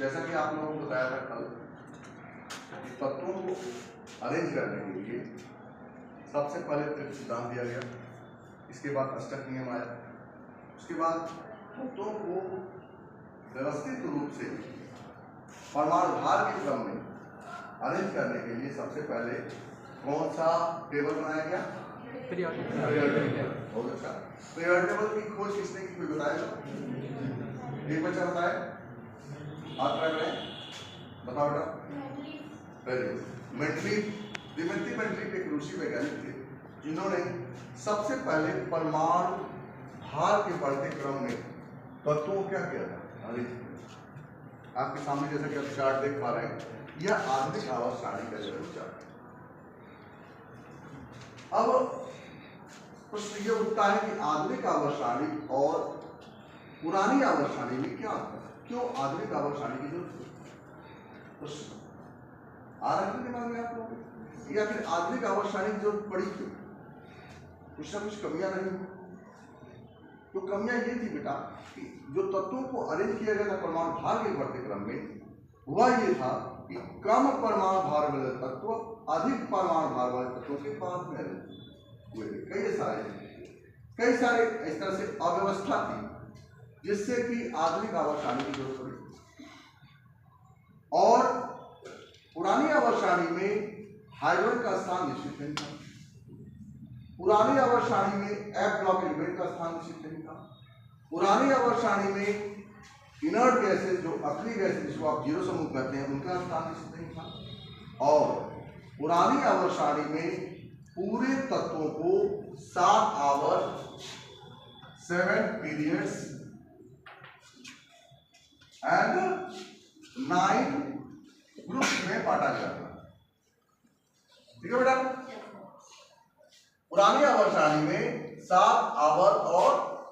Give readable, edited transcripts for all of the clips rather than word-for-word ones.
जैसा कि आप लोगों को बताया था कल, तत्वों को अरेंज करने के लिए सबसे पहले त्रिक सिद्धांत दिया गया, इसके बाद अष्टक नियम आया, उसके बाद तत्वों को व्यवस्थित रूप से परमाणु भार के क्रम में अरेंज करने के लिए सबसे पहले कौन सा टेबल बनाया गया? Periodic table. बहुत अच्छा। पीरियोडिक टेबल की खोज किसने की, कोई बताएगा? एक बच्चा बताए, हाथ रख रहे हैं, बताओ बेटा। मेंडलीव, दिमित्री मेंडलीव एक रूसी वैज्ञानिक थे जिन्होंने सबसे पहले परमाणु भार के बढ़ते क्रम में तत्वों को क्या किया था? आपके सामने जैसा कि आप चार्ट देख पा रहे हैं, यह आधुनिक आवर्त सारणी का जरूर चार्ट। अब प्रश्न यह उठता है कि आधुनिक आवर्त सारणी और पुरानी आवर्त सारणी में क्या अंतर है? क्यों आधुनिक आवर्त सारणी की जरूरत है? प्रश्न आ रहा है दिमाग में आप लोगों को, या फिर आधुनिक आवर्त सारणी की जरूरत पड़ी क्यों? कुछ ना कुछ कमियां नहीं। तो कमियां ये थी बेटा कि जो तत्वों को अरेंज किया गया था परमाणु भार के बढ़ते क्रम में, वह ये था कि कम परमाणु भार वाले तत्व अधिक परमाणु भार वाले तत्वों के पास में हुए। कई सारे इस तरह से अव्यवस्था थी जिससे कि आधुनिक आवर्त सारणी की जरूरत पड़ी। और पुरानी आवर्त सारणी में हाइड्रोजन का स्थान निश्चित नहीं था, पुरानी आवर्त सारणी में एफ ब्लॉक एलिमेंट का स्थान निश्चित नहीं था, पुरानी आवर्त सारणी में इनर्ट गैसेस जो अक्रिय गैसेस जिसको आप जीरो समूह कहते हैं उनका स्थान निश्चित नहीं था। और पुरानी आवर्त सारणी में पूरे तत्वों को 7 आवर्त 7 पीरियड्स एंड 9 ग्रुप्स में बांटा गया था। ठीक है बेटा, पुरानी आवर्त सारणी में 7 आवर्त और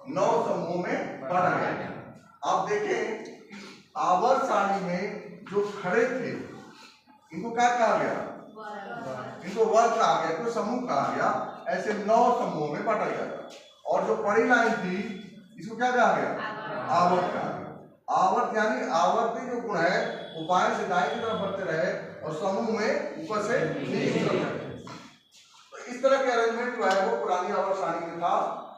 9 समूहों में बांटा गया। आप देखें आवर्त सारणी में जो खड़े थे इनको क्या कहा गया? इनको वर्ग कहा गया, इनको समूह कहा गया। ऐसे 9 समूहों में बांटा गया था। और जो पड़ी लाइन थी इसको क्या कहा गया? आवर्त कहा गया। आवर्त यानी आवर्ती जो गुण है वो बाएं से दाएं की तरफ बढ़ते रहे और समूह में ऊपर से नीचे की तरफ। तो इस तरह के अरेंजमेंट जो है वो पुरानी आवर्त सारणी में था।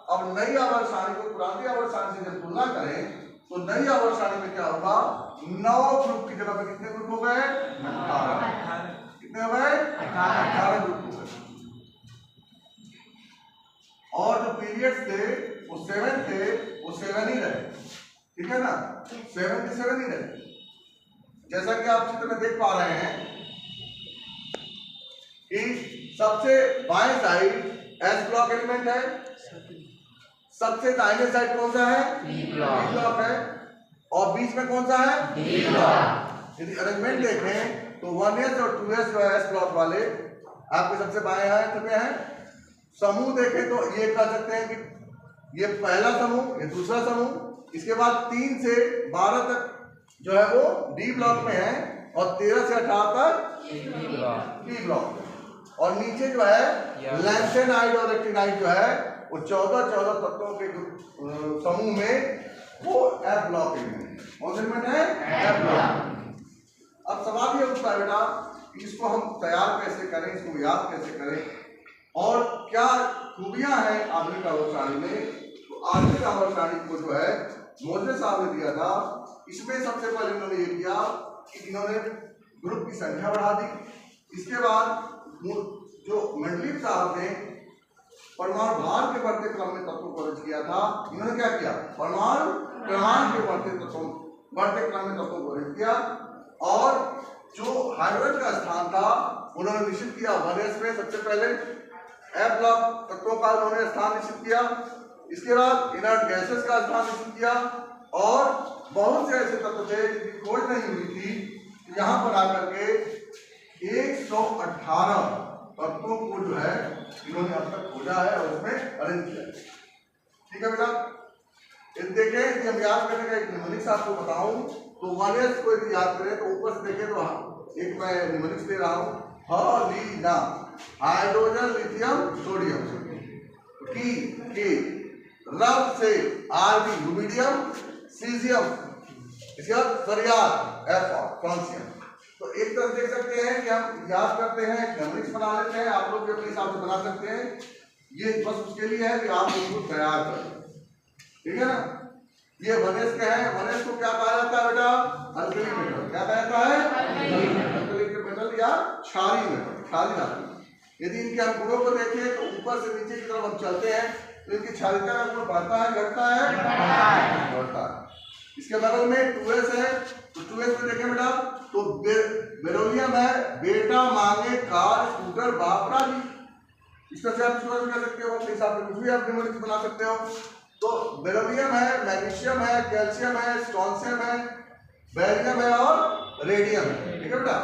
अब नई आवर्त सारणी को पुरानी आवर्त सारणी से जब तुलना करें तो नई आवर्त सारणी में क्या होगा? 9 ग्रुप की जगह पे कितने ग्रुप हो गए? 18। कितने हो गए? 18 ग्रुप हो गए। और जो पीरियड्स थे वो 7 थे, वो 7 ही रहे। ठीक है ना, 7 के 7 ही रहे। जैसा कि आप चित्र में देख पा रहे हैं कि सबसे बाएं साइड एस ब्लॉक एलिमेंट है, सबसे दाहिने साइड कौन सा है? पी ब्लॉक है, और बीच में कौन सा है? D block. यदि अरेंजमेंट देखें तो 1s और 2s जो है एस ब्लॉक वाले आपके सबसे बाएं हैं। समूह देखें तो ये कह सकते हैं कि ये पहला समूह, ये दूसरा समूह, इसके बाद 3 से 12 तक जो है वो डी ब्लॉक में है और 13 से 18 तक पी ब्लॉक। और नीचे जो है लैंथेनाइड और एक्टिनाइड जो है वो 14 तत्वों के समूह में वो एफ ब्लॉक एलिमेंट है, एफ ब्लॉक। अब सवाल ये उठता है बेटा इसको हम तैयार कैसे करें, इसको याद कैसे करें और क्या खूबियां हैं आधुनिक आवर्त सारणी में। तो आधुनिक आवर्त सारणी को जो है मोजे साहब ने दिया था। इसमें सबसे पहले इन्होंने ये किया कि इन्होंने ग्रुप की संख्या बढ़ा दी। इसके बाद जो मेंडलीव साहब ने परमाणु भार के बढ़ते क्रम में तत्वों को अरेंज किया था, इन्होंने क्या किया? परमाणु क्रमांक के बढ़ते क्रम में तत्वों को अरेंज किया। और जो हाइड्रोजन का स्थान था उन्होंने निश्चित किया 1s में। सबसे पहले एफ ब्लॉक तत्वों का उन्होंने स्थान निश्चित किया। इसके बाद इनर्ट गैसेस का स्थान निश्चित किया। और बहुत से ऐसे तत्व थे जिनकी खोज नहीं हुई थी, यहाँ पर आकर के 118 तत्वों को जो है इन्होंने अब तक खोजा है और उसमें अरेंज किया। ठीक है बेटा, देखें कि हम याद करने का एक निमोनिक्स आपको बताऊं तो 1s को यदि याद करें तो ऊपर से देखें तो एक मैं निमोनिक्स दे रहा हूं, हलीना, हाइड्रोजन लिथियम सोडियम, की रब से आरबी रुबिडियम सीजियम, इसके बाद फरियाद कैल्शियम। तो एक तरफ देख सकते हैं कि हम याद करते हैं, मेमोरीज बना लेते हैं, आप लोग भी अपने हिसाब से बना सकते हैं। ये बस उसके लिए है कि आप उसको तैयार करें, ठीक है ना। ये वनस का है, वनस को क्या कहा जाता है बेटा? Alkali metal. क्या कहा जाता है? अल्कली मेटल या क्षारीय मेटल, क्षारीय धातु। यदि इनके हम गुणों को देखें तो ऊपर से नीचे की तरफ हम चलते हैं तो इनकी क्षारीयता का गुण बढ़ता है, घटता है? बढ़ता है। इसके बगल में 2s है, तो 2s में देखें बेटा तो बेरोलियम है, बेटा मांगे कार स्कूटर बापरा जी। इस तरह से आप कह सकते हो, अपने हिसाब से कुछ भी आप मेमोरी बना सकते हो। तो बेरोलियम है, मैग्नीशियम है, कैल्शियम है, स्ट्रोंशियम है, बेरियम है और रेडियम है, ठीक है बेटा।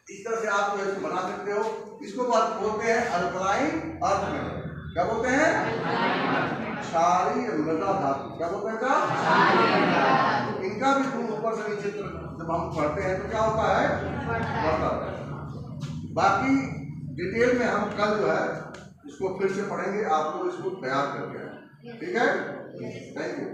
इस तरह से आप जो इसको बना सकते हो। इसको बोलते हैं अल्कलाइन अर्थ मेटल। क्या बोलते हैं? क्षारीय मृदा धातु। क्या बोलते हैं बेटा? इनका भी गुण ऊपर से नीचे जब हम पढ़ते हैं तो क्या होता है? बढ़ता है। बाकी डिटेल में हम कल जो है इसको फिर से पढ़ेंगे, आप लोग इसको तैयार करके आए, ठीक है। Thank you.